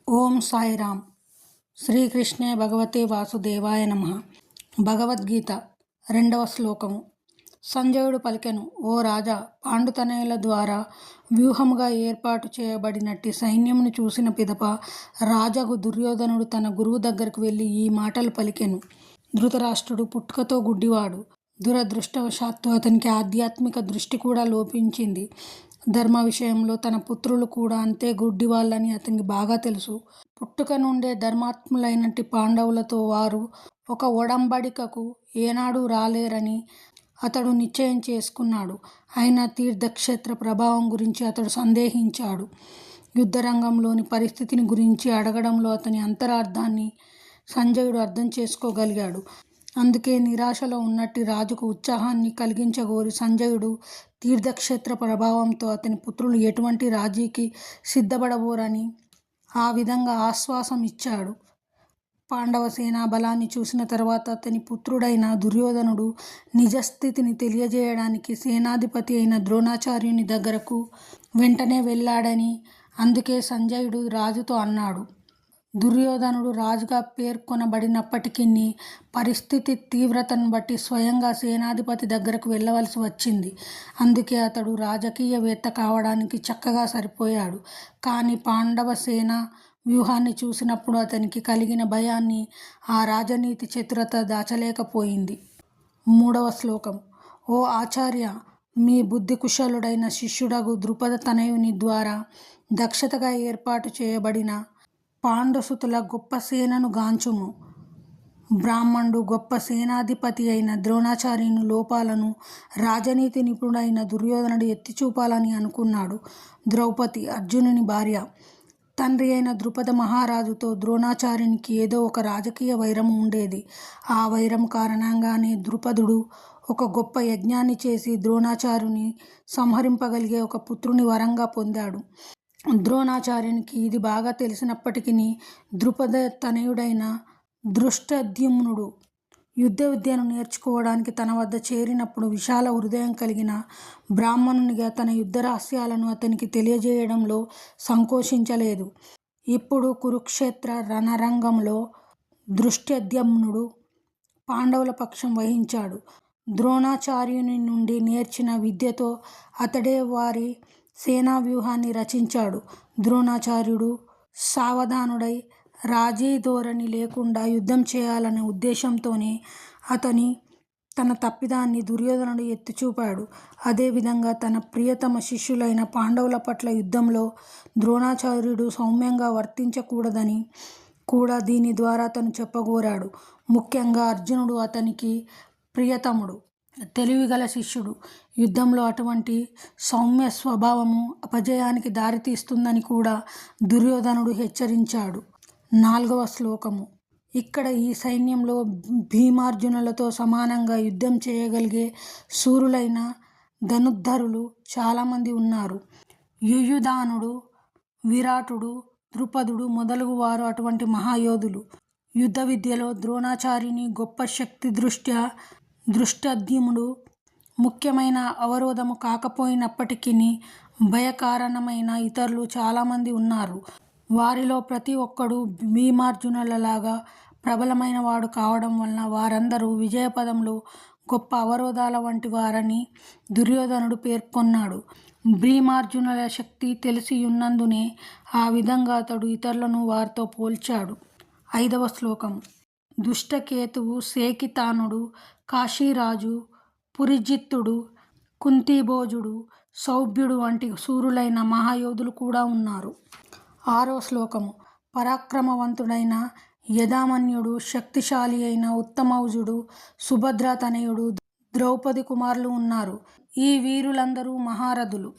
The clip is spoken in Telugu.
ఓం సాయిరామ్. శ్రీకృష్ణే భగవతే వాసుదేవాయ నమః. భగవద్గీత 2వ శ్లోకము. సంజయుడు పలికెను, ఓ రాజా, పాండుతనయుల ద్వారా వ్యూహముగా ఏర్పాటు చేయబడినట్టి సైన్యమును చూసిన పిదప రాజగు దుర్యోధనుడు తన గురువు దగ్గరకు వెళ్ళి ఈ మాటలు పలికెను. ధృతరాష్ట్రుడు పుట్టుకతో గుడ్డివాడు. దురదృష్టవశాత్తు అతనికి ఆధ్యాత్మిక దృష్టి కూడా లోపించింది. ధర్మ విషయంలో తన పుత్రులు కూడా అంతే గుడ్డివాళ్ళని అతనికి బాగా తెలుసు. పుట్టుక నుండే ధర్మాత్ములైనట్టి పాండవులతో వారు ఒక ఒడంబడికకు ఏనాడూ రాలేరని అతడు నిశ్చయం చేసుకున్నాడు. అయినా తీర్థక్షేత్ర ప్రభావం గురించి అతడు సందేహించాడు. యుద్ధరంగంలోని పరిస్థితిని గురించి అడగడంలో అతని అంతరార్థాన్ని సంజయుడు అర్థం చేసుకోగలిగాడు. అందుకే నిరాశలో ఉన్నట్టి రాజుకు ఉత్సాహాన్ని కలిగించగోరి సంజయుడు తీర్థక్షేత్ర ప్రభావంతో అతని పుత్రులు ఎటువంటి రాజీకి సిద్ధపడబోరని ఆ విధంగా ఆశ్వాసం ఇచ్చాడు. పాండవ సేనా బలాన్ని చూసిన తర్వాత అతని పుత్రుడైన దుర్యోధనుడు నిజస్థితిని తెలియజేయడానికి సేనాధిపతి అయిన ద్రోణాచార్యుని దగ్గరకు వెంటనే వెళ్ళాడని అందుకే సంజయుడు రాజుతో అన్నాడు. దుర్యోధనుడు రాజుగా పేర్కొనబడినప్పటికీ పరిస్థితి తీవ్రతను బట్టి స్వయంగా సేనాధిపతి దగ్గరకు వెళ్ళవలసి వచ్చింది. అందుకే అతడు రాజకీయవేత్త కావడానికి చక్కగా సరిపోయాడు. కానీ పాండవ సేన వ్యూహాన్ని చూసినప్పుడు అతనికి కలిగిన భయాన్ని ఆ రాజనీతి చతురత దాచలేకపోయింది. 3వ శ్లోకం. ఓ ఆచార్య, మీ బుద్ధి కుశలుడైన శిష్యుడగు ద్రుపద తనయుని ద్వారా దక్షతగా ఏర్పాటు చేయబడిన పాండుసుతుల గొప్ప సేనను గాంచుము. బ్రాహ్మణుడు గొప్ప సేనాధిపతి అయిన ద్రోణాచార్యుని లోపాలను రాజనీతి నిపుణుడైన దుర్యోధనుడు ఎత్తిచూపాలని అనుకున్నాడు. ద్రౌపది, అర్జునుని భార్య. తండ్రి అయిన ద్రుపద మహారాజుతో ద్రోణాచార్యునికి ఏదో ఒక రాజకీయ వైరం ఉండేది. ఆ వైరం కారణంగానే ద్రుపదుడు ఒక గొప్ప యజ్ఞాన్ని చేసి ద్రోణాచార్యుని సంహరింపగలిగే ఒక పుత్రుని వరంగా పొందాడు. ద్రోణాచార్యునికి ఇది బాగా తెలిసినప్పటికీ ద్రుపద తనయుడైన ధృష్టద్యుమ్నుడు యుద్ధ విద్యను నేర్చుకోవడానికి తన వద్ద చేరినప్పుడు విశాల హృదయం కలిగిన బ్రాహ్మణునిగా తన యుద్ధ రహస్యాలను అతనికి తెలియజేయడంలో సంకోచించలేదు. ఇప్పుడు కురుక్షేత్ర రణరంగంలో ధృష్టద్యుమ్నుడు పాండవుల పక్షం వహించాడు. ద్రోణాచార్యుని నుండి నేర్చిన విద్యతో అతడే వారి సేనా వ్యూహాన్ని రచించాడు. ద్రోణాచార్యుడు సావధానుడై రాజీ ధోరణి లేకుండా యుద్ధం చేయాలనే ఉద్దేశంతోనే తన తప్పిదాన్ని దుర్యోధనుడు ఎత్తిచూపాడు. అదేవిధంగా తన ప్రియతమ శిష్యులైన పాండవుల పట్ల యుద్ధంలో ద్రోణాచార్యుడు సౌమ్యంగా వర్తించకూడదని కూడా దీని ద్వారా అతను చెప్పగోరాడు. ముఖ్యంగా అర్జునుడు అతనికి ప్రియతముడు, తెలివిగల శిష్యుడు. యుద్ధంలో అటువంటి సౌమ్య స్వభావము అపజయానికి దారితీస్తుందని కూడా దుర్యోధనుడు హెచ్చరించాడు. 4వ శ్లోకము. ఇక్కడ ఈ సైన్యంలో భీమార్జునులతో సమానంగా యుద్ధం చేయగలిగే శూరులైన ధనుర్ధరులు చాలామంది ఉన్నారు. యుయుధానుడు, విరాటుడు, ద్రుపదుడు మొదలగు వారు అటువంటి మహాయోధులు. యుద్ధ విద్యలో ద్రోణాచార్యుని గొప్ప శక్తి దృష్ట్యా ధృష్టద్యుమ్నుడు ముఖ్యమైన అవరోధము కాకపోయినప్పటికీ భయకారణమైన ఇతరులు చాలామంది ఉన్నారు. వారిలో ప్రతి ఒక్కడు భీమార్జునులలాగా ప్రబలమైన వాడు కావడం వలన వారందరూ విజయపదంలో గొప్ప అవరోధాల వంటి వారని దుర్యోధనుడు పేర్కొన్నాడు. భీమార్జునుల శక్తి తెలిసియున్నందునే ఆ విధంగా అతడు ఇతరులను వారితో పోల్చాడు. 5వ శ్లోకం. దుష్టకేతువు, సేకితానుడు, కాశీరాజు, పురిజిత్తుడు, కుంతిభోజుడు, సౌభ్యుడు వంటి శూరులైన మహాయోధులు కూడా ఉన్నారు. 6వ శ్లోకము. పరాక్రమవంతుడైన యధామన్యుడు, శక్తిశాలి అయిన ఉత్తమౌజుడు, సుభద్ర తనయుడు, ద్రౌపది కుమారులు ఉన్నారు. ఈ వీరులందరూ మహారథులు.